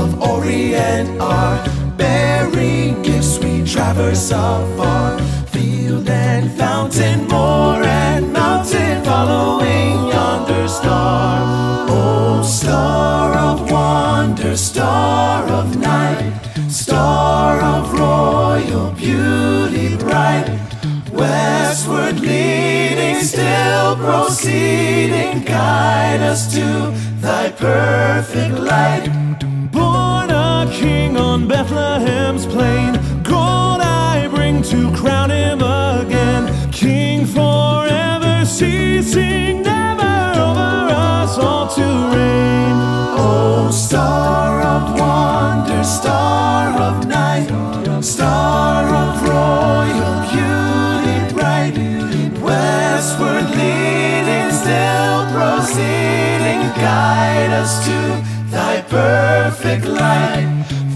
of Orient are bearing gifts. We traverse afar, field and fountain, moor and mountain, following yonder star. Oh, star of wonder, star of night, star of royal beauty bright, westward leading, still proceeding, guide us to thy perfect light. Born a king on Bethlehem's plain, gold I bring to crown him again, king forever, ceasing never, over us all to reign. Oh, star of wonder, star of night, star of royal beauty bright, westward leading, still proceeding, guide us to thy perfect light.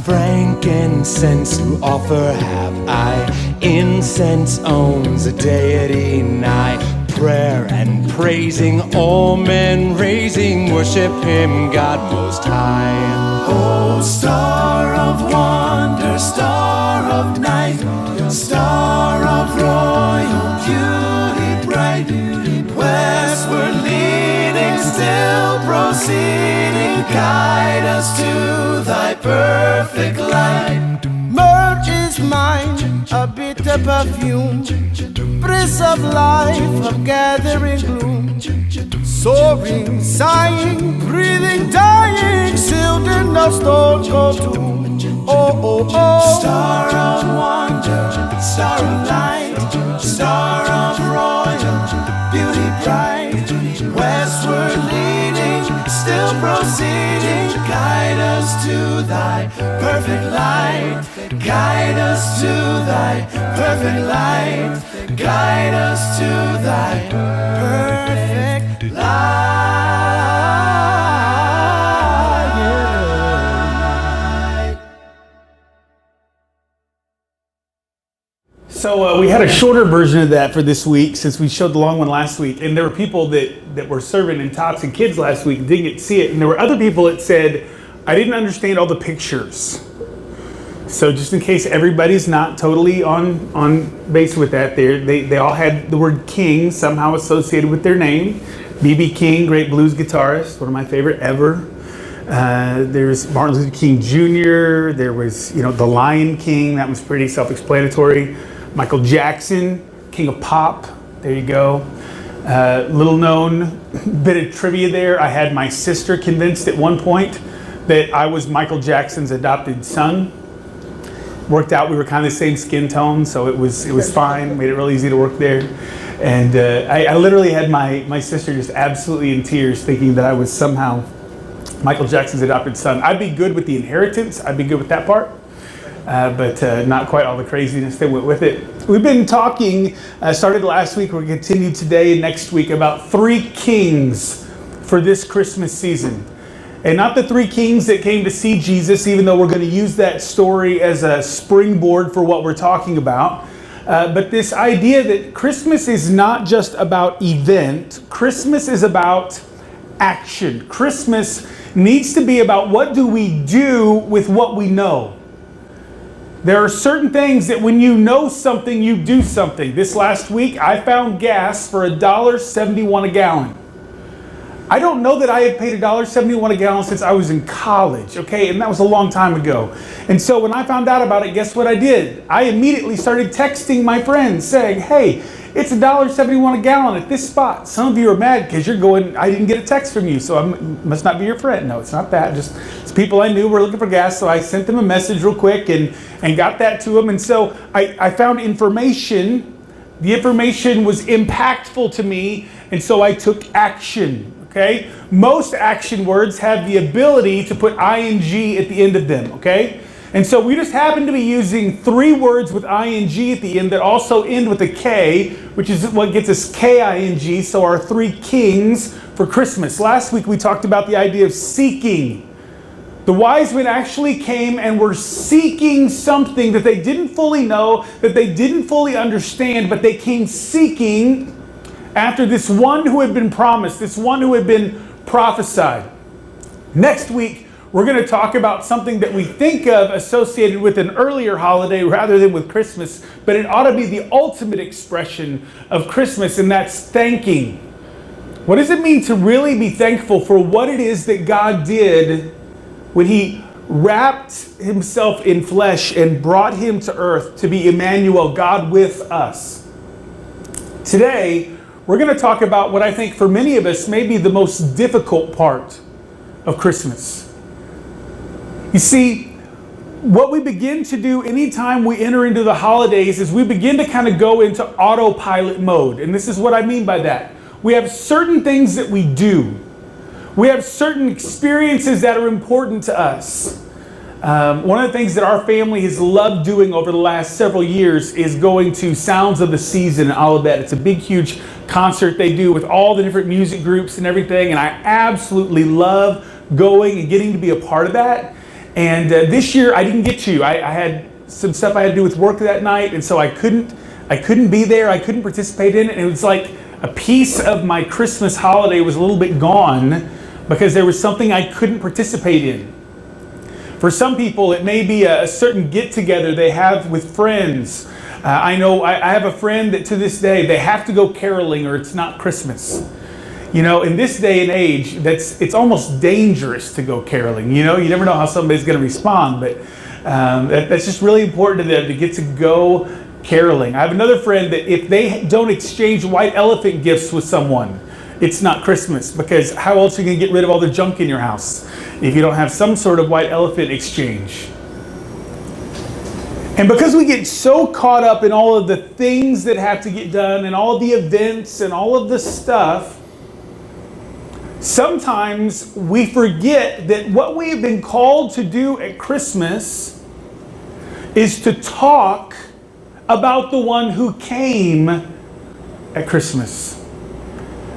Frankincense to offer have I, incense owns a deity nigh, prayer and praising, all men raising, worship him, God most high. Oh, star of wonder, star of night, star of royal beauty bright, westward leading, still proceeding, guide us to thy perfect light. Myrrh is mine, a bitter perfume, breath of life, of gathering gloom, soaring, sighing, breathing, dying, sealed in the storm or tomb. Oh, oh, oh. Star of wonder, star of light, star of royal beauty bright, westward leading, still proceeding, guide us to thy perfect light, guide us to thy perfect light, guide us to thy perfect light. So we had a shorter version of that for this week since we showed the long one last week, and there were people that were serving and tots and kids last week and didn't get to see it, and there were other people that said, I didn't understand all the pictures. So just in case everybody's not totally on base with that, they all had the word king somehow associated with their name. B.B. King, great blues guitarist, one of my favorite ever. There's Martin Luther King Jr., there was, the Lion King, that was pretty self-explanatory. Michael Jackson, king of pop, there you go. Little known bit of trivia there, I had my sister convinced at one point that I was Michael Jackson's adopted son. Worked out, we were kind of the same skin tone, so it was fine, made it real easy to work there. And I literally had my sister just absolutely in tears thinking that I was somehow Michael Jackson's adopted son. I'd be good with the inheritance, I'd be good with that part, but not quite all the craziness that went with it. We've been talking, started last week, we're going to continue today and next week, about three kings for this Christmas season. And not the three kings that came to see Jesus, even though we're going to use that story as a springboard for what we're talking about. But this idea that Christmas is not just about event, Christmas is about action. Christmas needs to be about what do we do with what we know. There are certain things that when you know something, you do something. This last week, I found gas for $1.71 a gallon. I don't know that I had paid $1.71 a gallon since I was in college, okay? And that was a long time ago. And so when I found out about it, guess what I did? I immediately started texting my friends saying, hey, it's $1.71 a gallon at this spot. Some of you are mad because you're going, I didn't get a text from you, so I must not be your friend. No, it's not that. Just it's people I knew were looking for gas, so I sent them a message real quick and got that to them. And so I found information. The information was impactful to me, and so I took action. Okay? Most action words have the ability to put ing at the end of them, okay? And so we just happen to be using three words with ing at the end that also end with a K, which is what gets us K-I-N-G, so our three kings for Christmas. Last week we talked about the idea of seeking. The wise men actually came and were seeking something that they didn't fully know, that they didn't fully understand, but they came seeking after this one who had been promised, this one who had been prophesied. Next week, we're going to talk about something that we think of associated with an earlier holiday rather than with Christmas, but it ought to be the ultimate expression of Christmas, and that's thanking. What does it mean to really be thankful for what it is that God did when He wrapped Himself in flesh and brought Him to earth to be Emmanuel, God with us? Today, we're going to talk about what I think for many of us may be the most difficult part of Christmas. You see, what we begin to do anytime we enter into the holidays is we begin to kind of go into autopilot mode. And this is what I mean by that. We have certain things that we do. We have certain experiences that are important to us. One of the things that our family has loved doing over the last several years is going to Sounds of the Season in Olivet. It's a big, huge concert they do with all the different music groups and everything. And I absolutely love going and getting to be a part of that. And this year I didn't get to. I had some stuff I had to do with work that night, and so I couldn't be there. I couldn't participate in it. And it was like a piece of my Christmas holiday was a little bit gone because there was something I couldn't participate in. For some people, it may be a certain get-together they have with friends. I know I have a friend that to this day, they have to go caroling or it's not Christmas. You know, in this day and age, it's almost dangerous to go caroling. You know, you never know how somebody's going to respond, but that's just really important to them to get to go caroling. I have another friend that if they don't exchange white elephant gifts with someone, it's not Christmas, because how else are you going to get rid of all the junk in your house if you don't have some sort of white elephant exchange? And because we get so caught up in all of the things that have to get done and all of the events and all of the stuff, sometimes we forget that what we have been called to do at Christmas is to talk about the one who came at Christmas.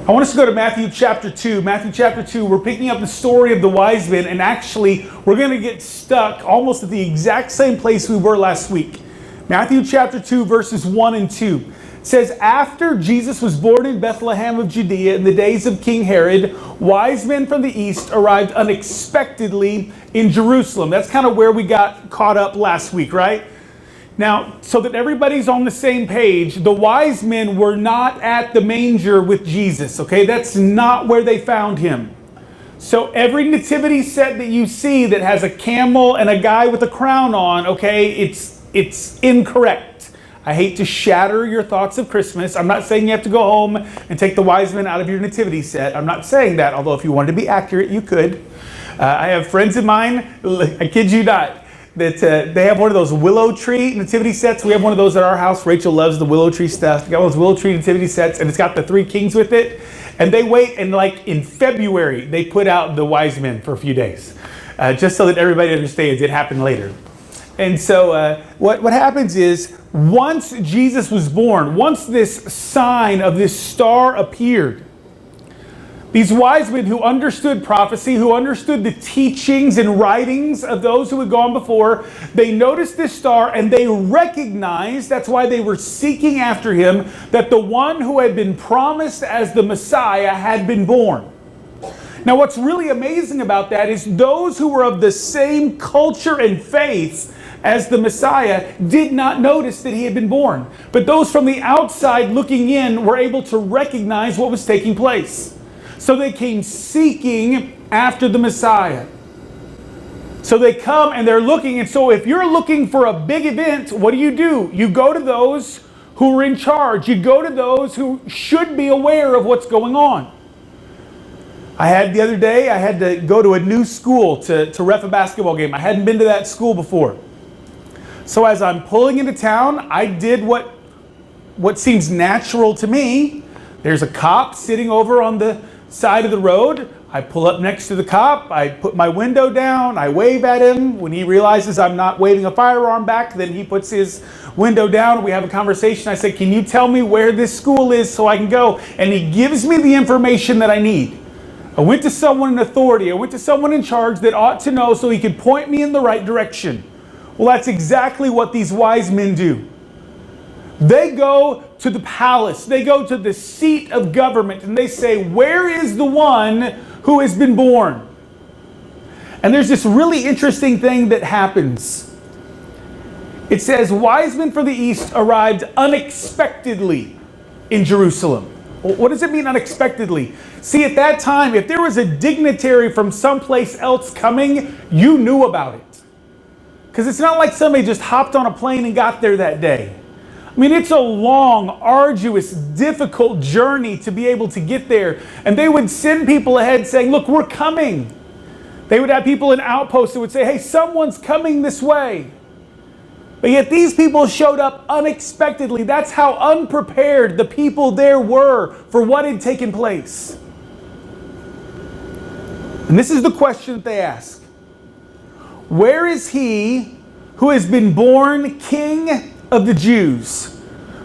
I want us to go to Matthew chapter 2. Matthew chapter 2, we're picking up the story of the wise men, and actually we're going to get stuck almost at the exact same place we were last week. Matthew chapter 2, verses 1 and 2. It says, after Jesus was born in Bethlehem of Judea in the days of King Herod, wise men from the east arrived unexpectedly in Jerusalem. That's kind of where we got caught up last week, right? Now, so that everybody's on the same page, the wise men were not at the manger with Jesus, okay? That's not where they found him. So every nativity set that you see that has a camel and a guy with a crown on, okay, it's incorrect. I hate to shatter your thoughts of Christmas. I'm not saying you have to go home and take the wise men out of your nativity set. I'm not saying that, although if you wanted to be accurate, you could. I have friends of mine, I kid you not, that they have one of those willow tree nativity sets. We have one of those at our house. Rachel loves the willow tree stuff. They got one of those willow tree nativity sets, and it's got the three kings with it. And they wait, and like in February, they put out the wise men for a few days, just so that everybody understands it happened later. And so what happens is, once Jesus was born, once this sign of this star appeared, these wise men who understood prophecy, who understood the teachings and writings of those who had gone before, they noticed this star and they recognized, that's why they were seeking after him, that the one who had been promised as the Messiah had been born. Now what's really amazing about that is those who were of the same culture and faith as the Messiah did not notice that he had been born. But those from the outside looking in were able to recognize what was taking place. So they came seeking after the Messiah. So they come and they're looking. And so if you're looking for a big event, what do? You go to those who are in charge. You go to those who should be aware of what's going on. The other day, I had to go to a new school to ref a basketball game. I hadn't been to that school before. So as I'm pulling into town, I did what seems natural to me. There's a cop sitting over on the side of the road. I pull up next to the cop. I put my window down. I wave at him. When he realizes I'm not waving a firearm back, then he puts his window down. We have a conversation. I say, can you tell me where this school is so I can go? And he gives me the information that I need. I went to someone in authority. I went to someone in charge that ought to know so he could point me in the right direction. Well, that's exactly what these wise men do. They go to the palace. They go to the seat of government and they say, where is the one who has been born? And there's this really interesting thing that happens. It says, wise men from the east arrived unexpectedly in Jerusalem. What does it mean unexpectedly? See, at that time, if there was a dignitary from someplace else coming, you knew about it. Because it's not like somebody just hopped on a plane and got there that day. I mean, it's a long, arduous, difficult journey to be able to get there. And they would send people ahead saying, look, we're coming. They would have people in outposts that would say, hey, someone's coming this way. But yet these people showed up unexpectedly. That's how unprepared the people there were for what had taken place. And this is the question that they ask. Where is he who has been born King of the Jews?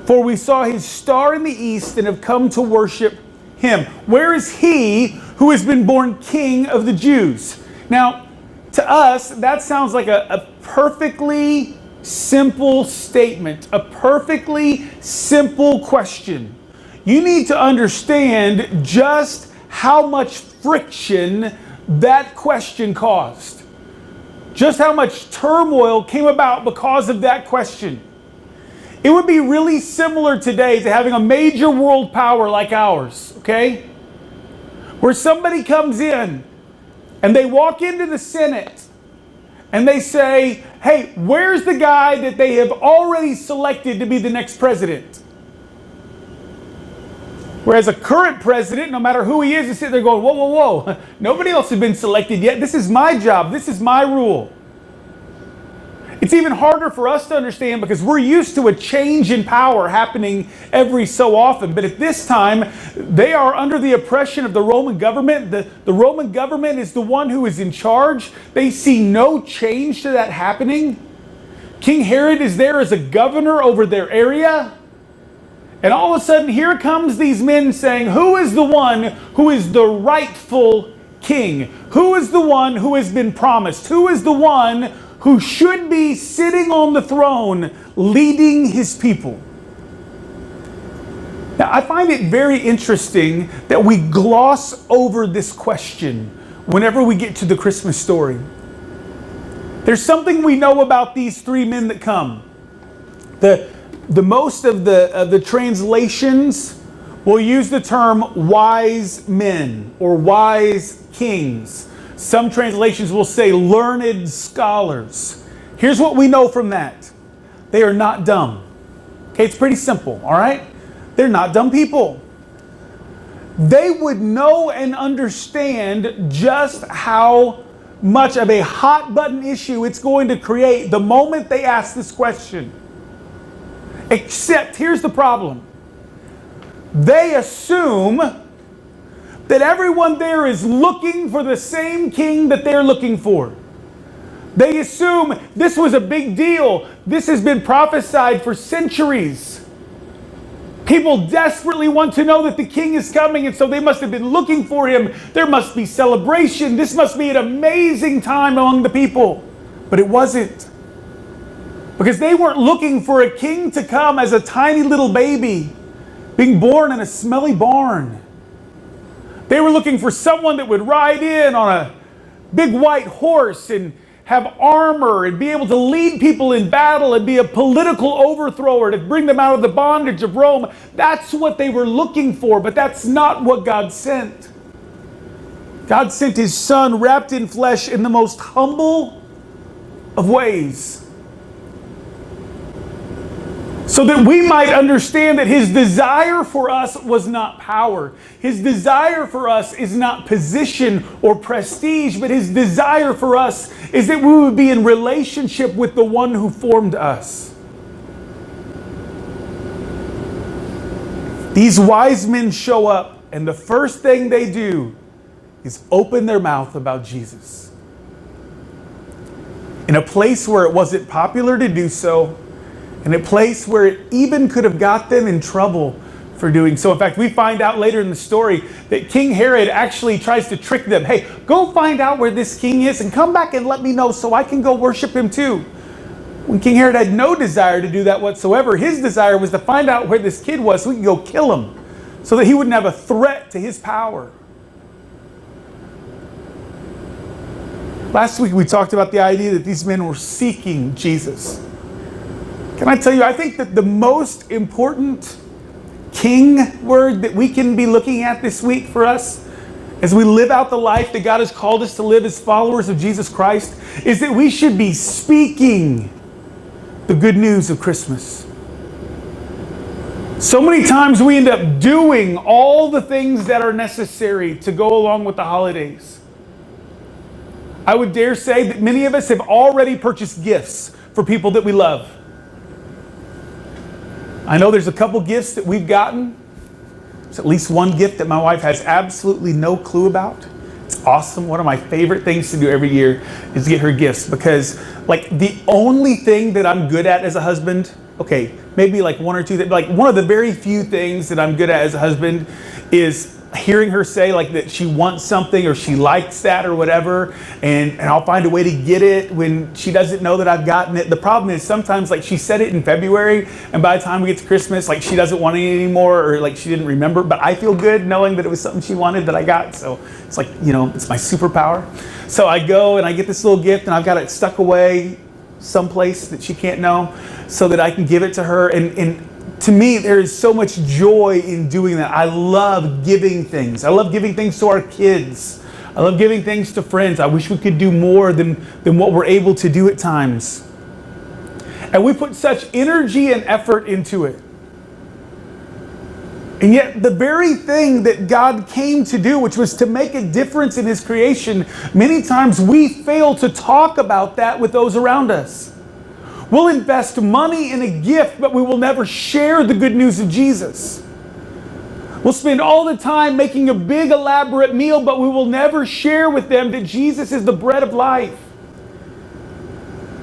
For we saw his star in the east and have come to worship him. Where is he who has been born King of the Jews? Now, to us, that sounds like a perfectly simple statement, a perfectly simple question. You need to understand just how much friction that question caused. Just how much turmoil came about because of that question. It would be really similar today to having a major world power like ours, okay? Where somebody comes in and they walk into the Senate and they say, hey, where's the guy that they have already selected to be the next president? Whereas a current president, no matter who he is sitting there going, whoa, whoa, whoa. Nobody else has been selected yet. This is my job. This is my rule. It's even harder for us to understand because we're used to a change in power happening every so often. But at this time, they are under the oppression of the Roman government. The Roman government is the one who is in charge. They see no change to that happening. King Herod is there as a governor over their area. And all of a sudden, here comes these men saying, who is the one who is the rightful king? Who is the one who has been promised? Who is the one who should be sitting on the throne leading his people? Now, I find it very interesting that we gloss over this question whenever we get to the Christmas story. There's something we know about these three men that come. The most of the translations will use the term wise men or wise kings. Some translations will say learned scholars. Here's what we know from that. They are not dumb. Okay, it's pretty simple, all right? They're not dumb people. They would know and understand just how much of a hot button issue it's going to create the moment they ask this question. Except, here's the problem. They assume that everyone there is looking for the same king that they're looking for. They assume this was a big deal. This has been prophesied for centuries. People desperately want to know that the king is coming, and so they must have been looking for him. There must be celebration. This must be an amazing time among the people. But it wasn't. Because they weren't looking for a king to come as a tiny little baby being born in a smelly barn. They were looking for someone that would ride in on a big white horse and have armor and be able to lead people in battle and be a political overthrower to bring them out of the bondage of Rome. That's what they were looking for, but that's not what God sent. God sent his son wrapped in flesh in the most humble of ways, so that we might understand that his desire for us was not power. His desire for us is not position or prestige, but his desire for us is that we would be in relationship with the one who formed us. These wise men show up, and the first thing they do is open their mouth about Jesus. In a place where it wasn't popular to do so, in a place where it even could have got them in trouble for doing so. In fact, we find out later in the story that King Herod actually tries to trick them. Hey, go find out where this king is and come back and let me know so I can go worship him too. When King Herod had no desire to do that whatsoever, his desire was to find out where this kid was so he could go kill him, so that he wouldn't have a threat to his power. Last week we talked about the idea that these men were seeking Jesus. Can I tell you, I think that the most important king word that we can be looking at this week for us as we live out the life that God has called us to live as followers of Jesus Christ is that we should be speaking the good news of Christmas. So many times we end up doing all the things that are necessary to go along with the holidays. I would dare say that many of us have already purchased gifts for people that we love. I know there's a couple gifts that we've gotten. There's at least one gift that my wife has absolutely no clue about. It's awesome. One of my favorite things to do every year is get her gifts because like the only thing that I'm good at as a husband, okay, maybe like one or two things, like one of the very few things that I'm good at as a husband is hearing her say like that she wants something or she likes that or whatever, and I'll find a way to get it when she doesn't know that I've gotten it. The problem is sometimes like she said it in February and by the time we get to Christmas, like she doesn't want it anymore or like she didn't remember, but I feel good knowing that it was something she wanted that I got. So it's like, you know, it's my superpower. So I go and I get this little gift and I've got it stuck away someplace that she can't know so that I can give it to her. And to me, there is so much joy in doing that. I love giving things. I love giving things to our kids. I love giving things to friends. I wish we could do more than what we're able to do at times. And we put such energy and effort into it. And yet the very thing that God came to do, which was to make a difference in His creation, many times we fail to talk about that with those around us. We'll invest money in a gift, but we will never share the good news of Jesus. We'll spend all the time making a big elaborate meal, but we will never share with them that Jesus is the bread of life.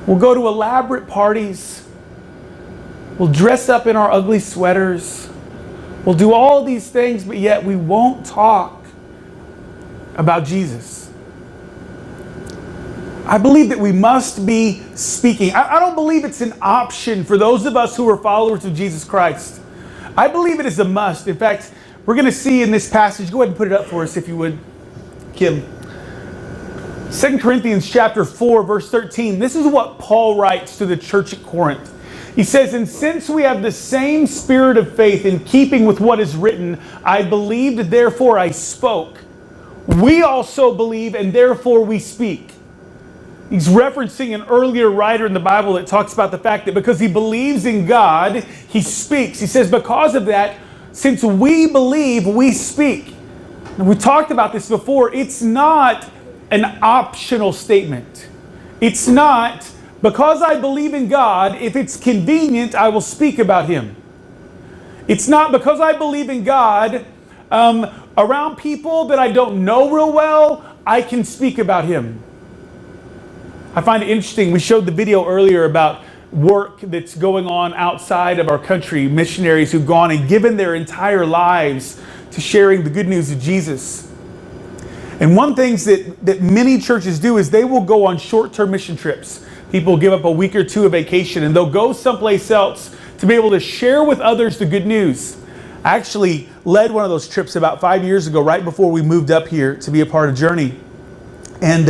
We'll go to elaborate parties. We'll dress up in our ugly sweaters. We'll do all these things, but yet we won't talk about Jesus. I believe that we must be speaking. I don't believe it's an option for those of us who are followers of Jesus Christ. I believe it is a must. In fact, we're going to see in this passage, go ahead and put it up for us if you would, Kim. 2 Corinthians chapter 4, verse 13. This is what Paul writes to the church at Corinth. He says, "And since we have the same spirit of faith in keeping with what is written, I believed, therefore I spoke. We also believe, and therefore we speak." He's referencing an earlier writer in the Bible that talks about the fact that because he believes in God, he speaks. He says, because of that, since we believe, we speak. And we talked about this before. It's not an optional statement. It's not, because I believe in God, if it's convenient, I will speak about Him. It's not because I believe in God, around people that I don't know real well, I can speak about Him. I find it interesting. We showed the video earlier about work that's going on outside of our country, missionaries who've gone and given their entire lives to sharing the good news of Jesus. And one thing that many churches do is they will go on short-term mission trips. People give up a week or two of vacation and they'll go someplace else to be able to share with others the good news. I actually led one of those trips about 5 years ago, right before we moved up here to be a part of Journey. And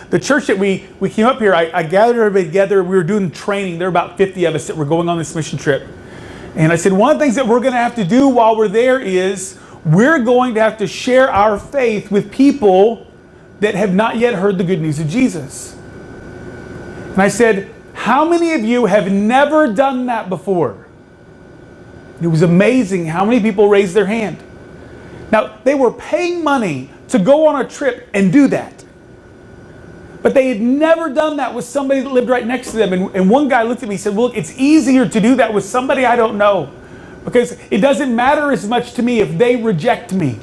the church that we came up here, I gathered everybody together. We were doing training. There were about 50 of us that were going on this mission trip. And I said, one of the things that we're going to have to do while we're there is we're going to have to share our faith with people that have not yet heard the good news of Jesus. And I said, how many of you have never done that before? It was amazing how many people raised their hand. Now, they were paying money to go on a trip and do that. But they had never done that with somebody that lived right next to them. And one guy looked at me and said, well, look, it's easier to do that with somebody I don't know. Because it doesn't matter as much to me if they reject me.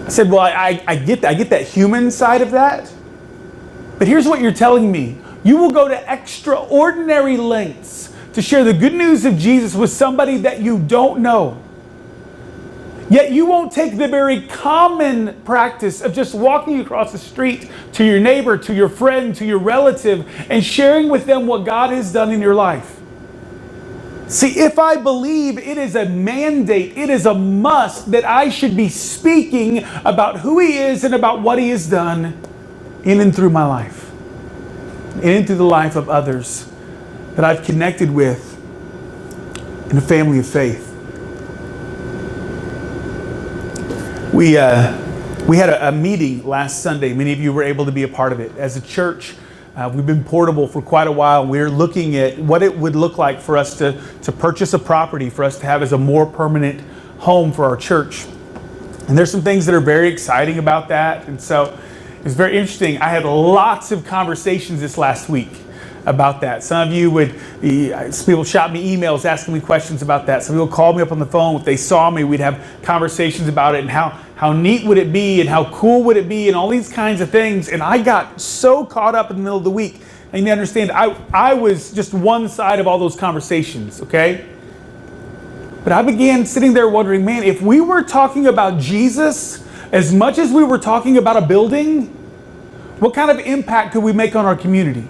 I said, well, I get that. I get that human side of that. But here's what you're telling me. You will go to extraordinary lengths to share the good news of Jesus with somebody that you don't know. Yet you won't take the very common practice of just walking across the street to your neighbor, to your friend, to your relative, and sharing with them what God has done in your life. See, if I believe, it is a mandate, it is a must that I should be speaking about who He is and about what He has done. in and through my life, in and through the life of others that I've connected with in a family of faith. We had a meeting last Sunday. Many of you were able to be a part of it. As a church, we've been portable for quite a while. We're looking at what it would look like for us to purchase a property, for us to have as a more permanent home for our church. And there's some things that are very exciting about that. And so it's very interesting. I had lots of conversations this last week about that. Some of you people shot me emails asking me questions about that. Some people called me up on the phone. If they saw me, we'd have conversations about it and how neat would it be and how cool would it be and all these kinds of things. And I got so caught up in the middle of the week. And you understand, I was just one side of all those conversations, okay? But I began sitting there wondering, man, if we were talking about Jesus as much as we were talking about a building, what kind of impact could we make on our community?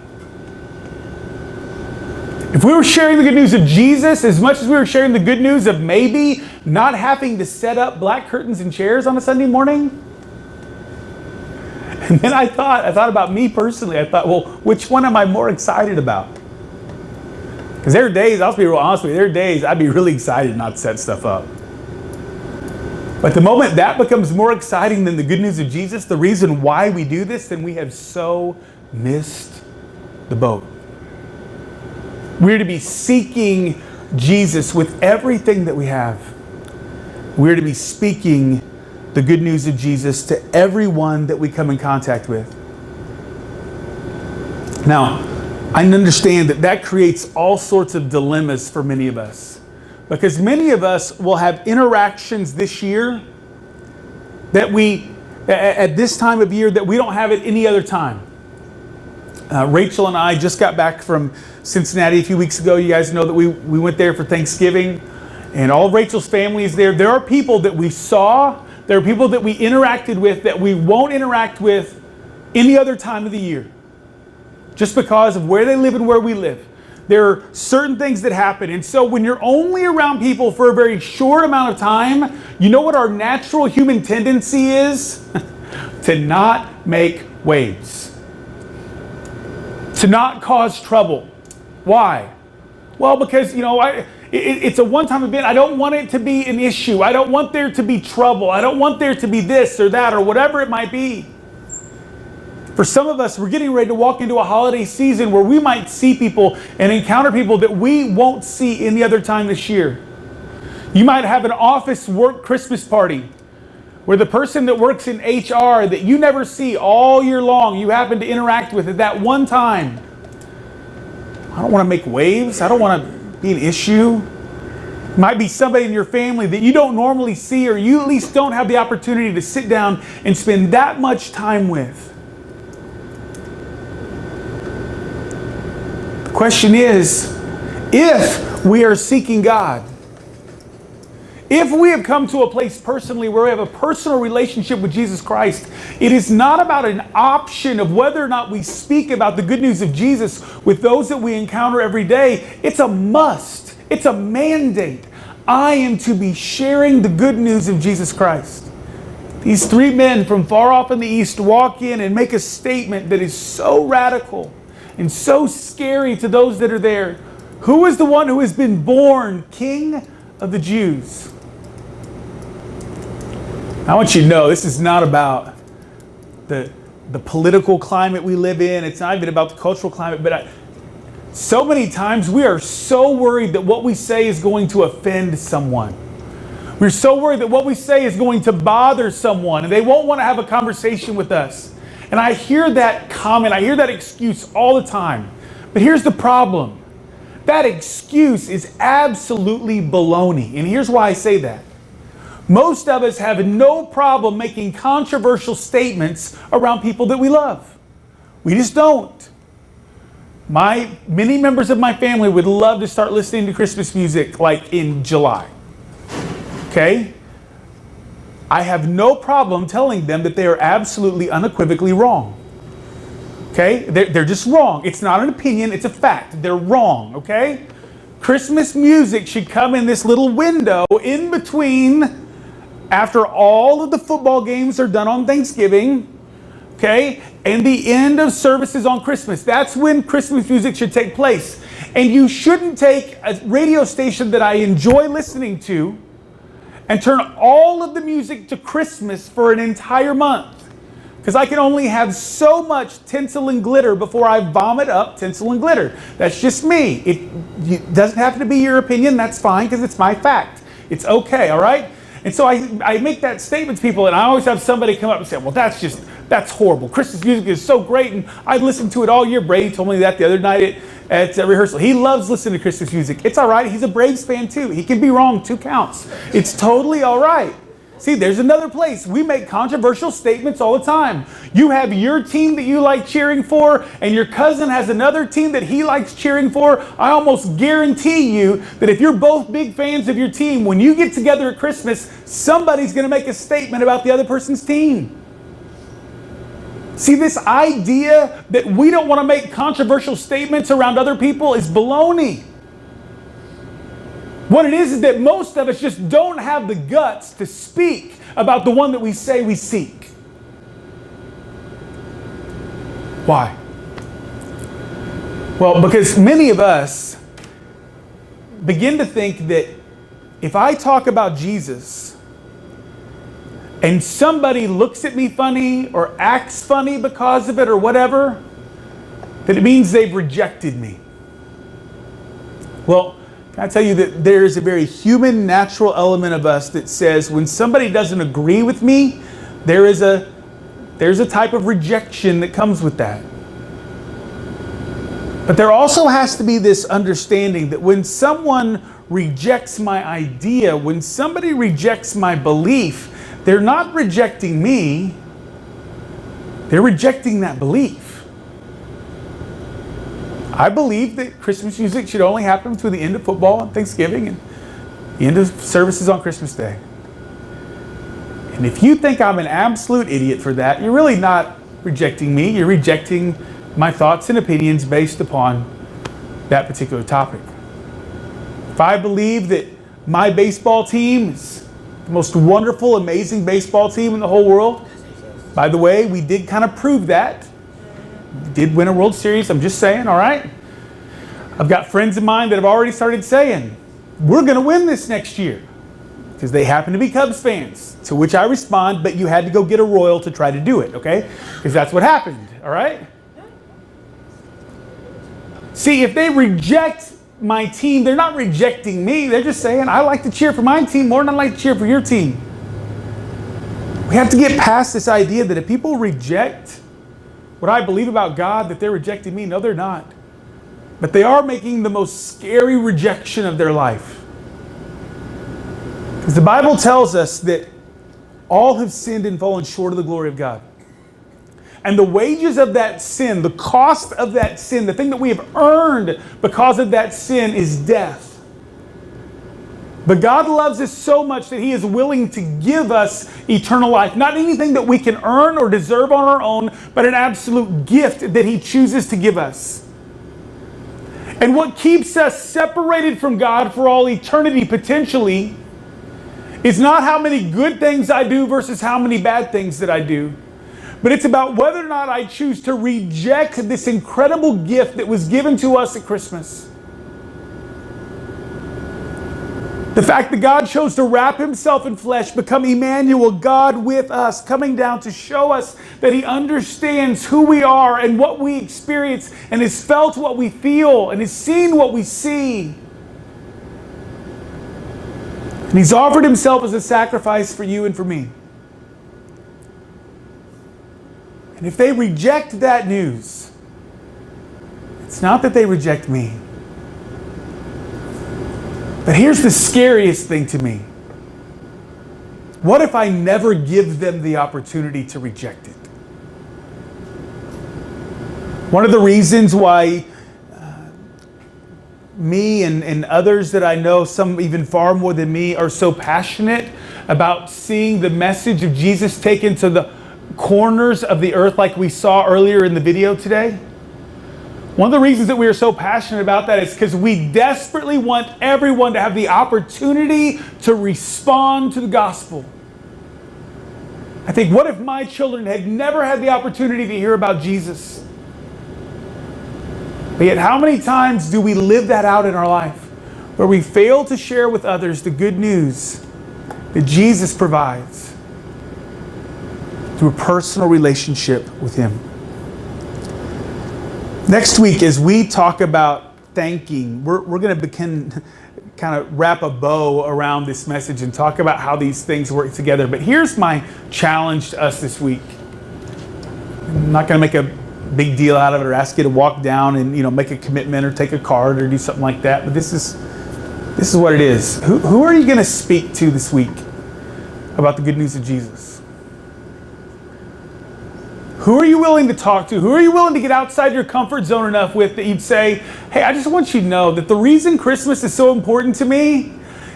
If we were sharing the good news of Jesus as much as we were sharing the good news of maybe not having to set up black curtains and chairs on a Sunday morning. And then I thought about me personally. I thought, well, which one am I more excited about? Because there are days, I'll be real honest with you, there are days I'd be really excited not to set stuff up. But the moment that becomes more exciting than the good news of Jesus, the reason why we do this, then we have so missed the boat. We're to be seeking Jesus with everything that we have. We're to be speaking the good news of Jesus to everyone that we come in contact with. Now, I understand that creates all sorts of dilemmas for many of us. Because many of us will have interactions this year that at this time of year, that we don't have at any other time. Rachel and I just got back from Cincinnati a few weeks ago. You guys know that we went there for Thanksgiving, and all of Rachel's family is there. There are people that we saw, there are people that we interacted with that we won't interact with any other time of the year, just because of where they live and where we live. There are certain things that happen, and so when you're only around people for a very short amount of time, you know what our natural human tendency is? To not make waves. To not cause trouble. Why? Well, because, it's a one-time event. I don't want it to be an issue. I don't want there to be trouble. I don't want there to be this or that or whatever it might be. For some of us, we're getting ready to walk into a holiday season where we might see people and encounter people that we won't see any other time this year. You might have an office work Christmas party where the person that works in HR that you never see all year long, you happen to interact with at that one time. I don't want to make waves. I don't want to be an issue. It might be somebody in your family that you don't normally see, or you at least don't have the opportunity to sit down and spend that much time with. The question is, if we are seeking God, if we have come to a place personally where we have a personal relationship with Jesus Christ, it is not about an option of whether or not we speak about the good news of Jesus with those that we encounter every day. It's a must. It's a mandate. I am to be sharing the good news of Jesus Christ. These three men from far off in the east walk in and make a statement that is so radical and so scary to those that are there. Who is the one who has been born King of the Jews? I want you to know this is not about the political climate we live in. It's not even about the cultural climate. But so many times we are so worried that what we say is going to offend someone. We're so worried that what we say is going to bother someone and they won't want to have a conversation with us. And I hear that comment, I hear that excuse all the time. But here's the problem. That excuse is absolutely baloney. And here's why I say that. Most of us have no problem making controversial statements around people that we love. We just don't. Many members of my family would love to start listening to Christmas music like in July. Okay? I have no problem telling them that they are absolutely unequivocally wrong. Okay? They're just wrong. It's not an opinion, it's a fact. They're wrong, okay? Christmas music should come in this little window in between after all of the football games are done on Thanksgiving, okay? And the end of services on Christmas. That's when Christmas music should take place. And you shouldn't take a radio station that I enjoy listening to and turn all of the music to Christmas for an entire month. Because I can only have so much tinsel and glitter before I vomit up tinsel and glitter. That's just me. It doesn't have to be your opinion. That's fine, because it's my fact. It's okay, all right? And so I make that statement to people, and I always have somebody come up and say, well, that's horrible. Christmas music is so great, and I listened to it all year. Brady told me that the other night at rehearsal. He loves listening to Christmas music. It's all right. He's a Braves fan, too. He can be wrong 2 counts. It's totally all right. See, there's another place. We make controversial statements all the time. You have your team that you like cheering for, and your cousin has another team that he likes cheering for. I almost guarantee you that if you're both big fans of your team, when you get together at Christmas, somebody's going to make a statement about the other person's team. See, this idea that we don't want to make controversial statements around other people is baloney. What it is that most of us just don't have the guts to speak about the one that we say we seek. Why? Well, because many of us begin to think that if I talk about Jesus and somebody looks at me funny or acts funny because of it or whatever, that it means they've rejected me. Well, can I tell you that there's a very human, natural element of us that says when somebody doesn't agree with me, there's a type of rejection that comes with that. But there also has to be this understanding that when someone rejects my idea, when somebody rejects my belief, they're not rejecting me, they're rejecting that belief. I believe that Christmas music should only happen through the end of football and Thanksgiving and the end of services on Christmas Day. And if you think I'm an absolute idiot for that, you're really not rejecting me. You're rejecting my thoughts and opinions based upon that particular topic. If I believe that my baseball team is the most wonderful, amazing baseball team in the whole world, by the way, we did kind of prove that. Did win a World Series, I'm just saying, all right? I've got friends of mine that have already started saying, we're going to win this next year, because they happen to be Cubs fans, to which I respond, but you had to go get a Royal to try to do it, okay? Because that's what happened, all right? See, if they reject my team, they're not rejecting me, they're just saying, I like to cheer for my team more than I like to cheer for your team. We have to get past this idea that if people reject what I believe about God, that they're rejecting me. No, they're not. But they are making the most scary rejection of their life. Because the Bible tells us that all have sinned and fallen short of the glory of God. And the wages of that sin, the cost of that sin, the thing that we have earned because of that sin is death. But God loves us so much that He is willing to give us eternal life. Not anything that we can earn or deserve on our own, but an absolute gift that He chooses to give us. And what keeps us separated from God for all eternity potentially is not how many good things I do versus how many bad things that I do. But it's about whether or not I choose to reject this incredible gift that was given to us at Christmas. The fact that God chose to wrap Himself in flesh, become Emmanuel, God with us, coming down to show us that He understands who we are and what we experience, and has felt what we feel, and has seen what we see. And He's offered Himself as a sacrifice for you and for me. And if they reject that news, it's not that they reject me. But here's the scariest thing to me. What if I never give them the opportunity to reject it? One of the reasons why me and others that I know, some even far more than me, are so passionate about seeing the message of Jesus taken to the corners of the earth like we saw earlier in the video today. One of the reasons that we are so passionate about that is because we desperately want everyone to have the opportunity to respond to the gospel. I think, what if my children had never had the opportunity to hear about Jesus? But yet, how many times do we live that out in our life, where we fail to share with others the good news that Jesus provides through a personal relationship with Him? Next week, as we talk about thanking, we're going to begin kind of wrap a bow around this message and talk about how these things work together. But here's my challenge to us this week. I'm not going to make a big deal out of it or ask you to walk down and make a commitment or take a card or do something like that. But this is what it is. Who are you going to speak to this week about the good news of Jesus? Who are you willing to talk to? Who are you willing to get outside your comfort zone enough with that you'd say, hey, I just want you to know that the reason Christmas is so important to me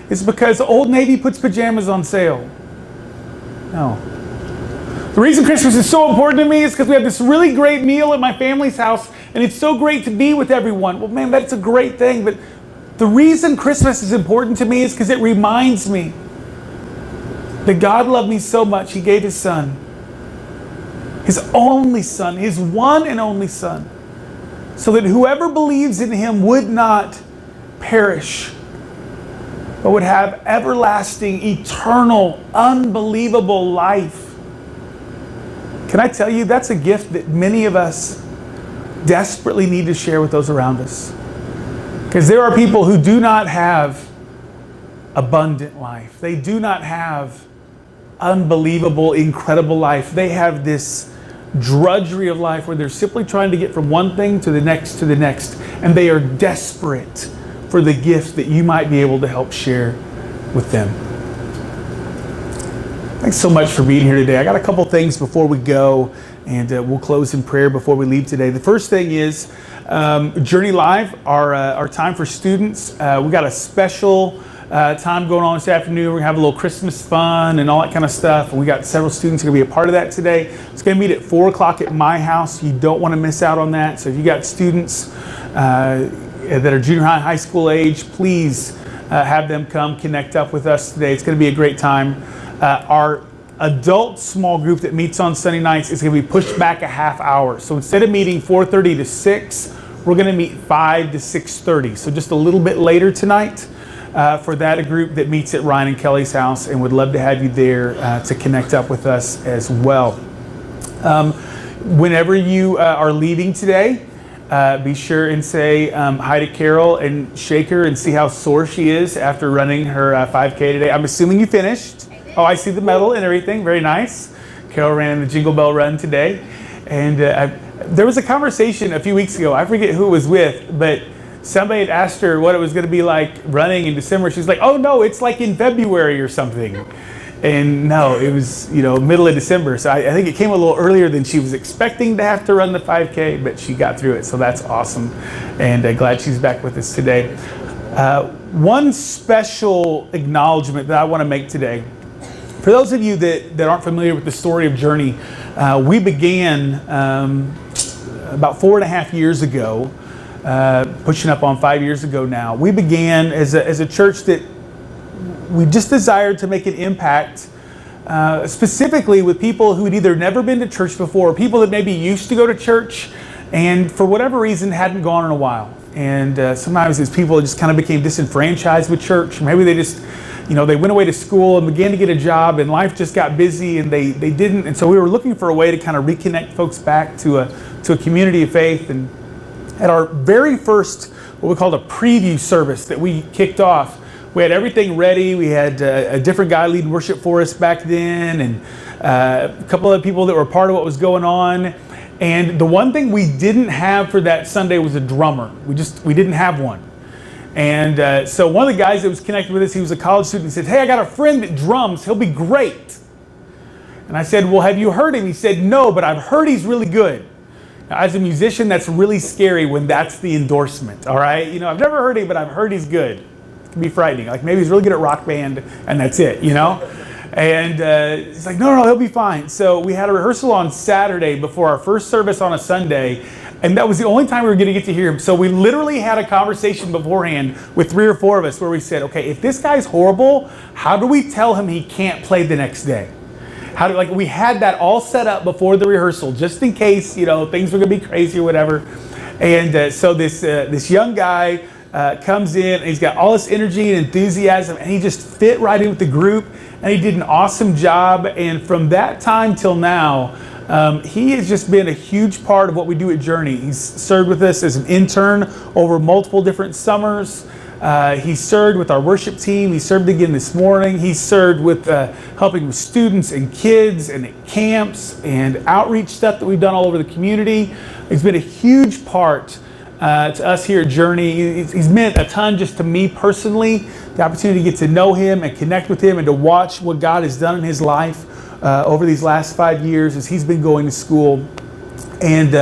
is because Old Navy puts pajamas on sale. No. The reason Christmas is so important to me is because we have this really great meal at my family's house and it's so great to be with everyone. Well, man, that's a great thing. But the reason Christmas is important to me is because it reminds me that God loved me so much, He gave His Son. His only Son, His one and only Son, so that whoever believes in Him would not perish, but would have everlasting, eternal, unbelievable life. Can I tell you, that's a gift that many of us desperately need to share with those around us. Because there are people who do not have abundant life. They do not have unbelievable, incredible life. They have this drudgery of life where they're simply trying to get from one thing to the next, and they are desperate for the gift that you might be able to help share with them. Thanks so much for being here today. I got a couple things before we go, and we'll close in prayer before we leave today. The first thing is Journey Live, our time for students. We got a special time going on this afternoon. We're going to have a little Christmas fun and all that kind of stuff. And we got several students who are going to be a part of that today. It's going to meet at 4 o'clock at my house. You don't want to miss out on that. So if you got students that are junior high school age, please have them come connect up with us today. It's going to be a great time. Our adult small group that meets on Sunday nights is going to be pushed back a half hour. So instead of meeting 4:30 to 6, we're going to meet 5 to 6:30. So just a little bit later tonight. For that, a group that meets at Ryan and Kelly's house, and would love to have you there to connect up with us as well. Whenever you are leaving today, be sure and say hi to Carol and shake her and see how sore she is after running her 5K today. I'm assuming you finished. Oh, I see the medal and everything. Very nice. Carol ran in the Jingle Bell Run today. And there was a conversation a few weeks ago. I forget who it was with, but somebody had asked her what it was going to be like running in December. She's like, oh no, it's like in February or something. And no, it was, middle of December. So I think it came a little earlier than she was expecting to have to run the 5K, but she got through it. So that's awesome. And glad she's back with us today. One special acknowledgement that I want to make today. For those of you that aren't familiar with the story of Journey, we began about 4.5 years ago, pushing up on 5 years ago now. We began as a church that we just desired to make an impact, specifically with people who had either never been to church before, or people that maybe used to go to church and for whatever reason hadn't gone in a while. And sometimes these people just kind of became disenfranchised with church. Maybe they just, they went away to school and began to get a job, and life just got busy and they didn't. And so we were looking for a way to kind of reconnect folks back to a community of faith. And at our very first, what we called a preview service that we kicked off, we had everything ready. We had a different guy leading worship for us back then, and a couple of people that were part of what was going on. And the one thing we didn't have for that Sunday was a drummer. We didn't have one. And so one of the guys that was connected with us, he was a college student. He said, hey, I got a friend that drums. He'll be great. And I said, well, have you heard him? He said, no, but I've heard he's really good. Now, as a musician, that's really scary when that's the endorsement, all right? I've never heard him, but I've heard he's good. It can be frightening. Like maybe he's really good at rock band and that's it, And he's like, no, he'll be fine. So we had a rehearsal on Saturday before our first service on a Sunday, and that was the only time we were going to get to hear him. So we literally had a conversation beforehand with 3 or 4 of us where we said, okay, if this guy's horrible, how do we tell him he can't play the next day? we had that all set up before the rehearsal, just in case, things were gonna be crazy or whatever. And so this young guy comes in, and he's got all this energy and enthusiasm, and he just fit right in with the group, and he did an awesome job. And from that time till now, he has just been a huge part of what we do at Journey. He's served with us as an intern over multiple different summers. He served with our worship team. He served again this morning. He served with helping with students and kids and at camps and outreach stuff that we've done all over the community. He's been a huge part to us here at Journey. He's meant a ton just to me personally, the opportunity to get to know him and connect with him and to watch what God has done in his life over these last 5 years as he's been going to school. And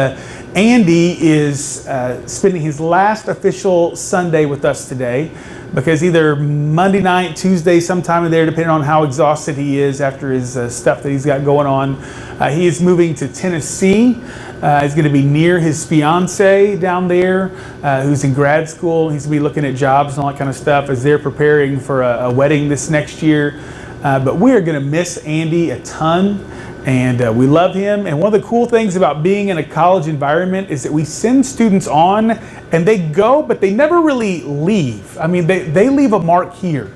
Andy is spending his last official Sunday with us today, because either Monday night, Tuesday, sometime in there, depending on how exhausted he is after his stuff that he's got going on. He is moving to Tennessee. He's going to be near his fiance down there, who's in grad school. He's going to be looking at jobs and all that kind of stuff as they're preparing for a wedding this next year. But we are going to miss Andy a ton. And we love him. And one of the cool things about being in a college environment is that we send students on and they go, but they never really leave. I mean, they leave a mark here.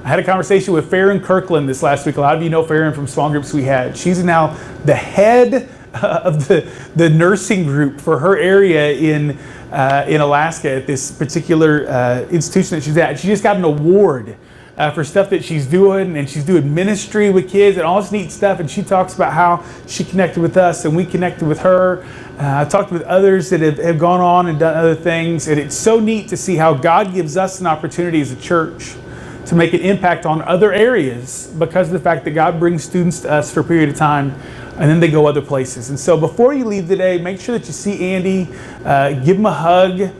I had a conversation with Farron Kirkland this last week. A lot of you know Farron from small groups we had. She's now the head of the nursing group for her area in Alaska at this particular institution that she's at. She just got an award for stuff that she's doing, and she's doing ministry with kids and all this neat stuff. And she talks about how she connected with us and we connected with her. I talked with others that have gone on and done other things, and it's so neat to see how God gives us an opportunity as a church to make an impact on other areas because of the fact that God brings students to us for a period of time and then they go other places. And so before you leave today, make sure that you see Andy, give him a hug,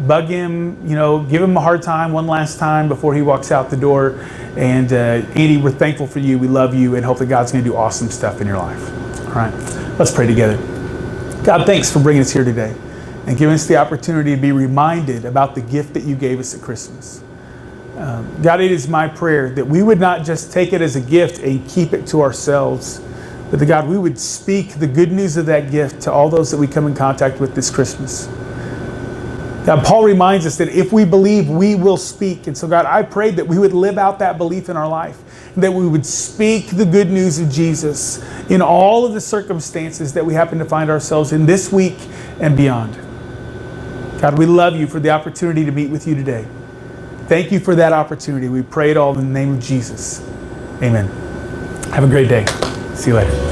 bug him, give him a hard time one last time before he walks out the door. And Andy, we're thankful for you. We love you and hope that God's going to do awesome stuff in your life. All right, let's pray together. God, thanks for bringing us here today and giving us the opportunity to be reminded about the gift that you gave us at Christmas. God, it is my prayer that we would not just take it as a gift and keep it to ourselves, but that God, we would speak the good news of that gift to all those that we come in contact with this Christmas. God, Paul reminds us that if we believe, we will speak. And so God, I prayed that we would live out that belief in our life, that we would speak the good news of Jesus in all of the circumstances that we happen to find ourselves in this week and beyond. God, we love you for the opportunity to meet with you today. Thank you for that opportunity. We pray it all in the name of Jesus. Amen. Have a great day. See you later.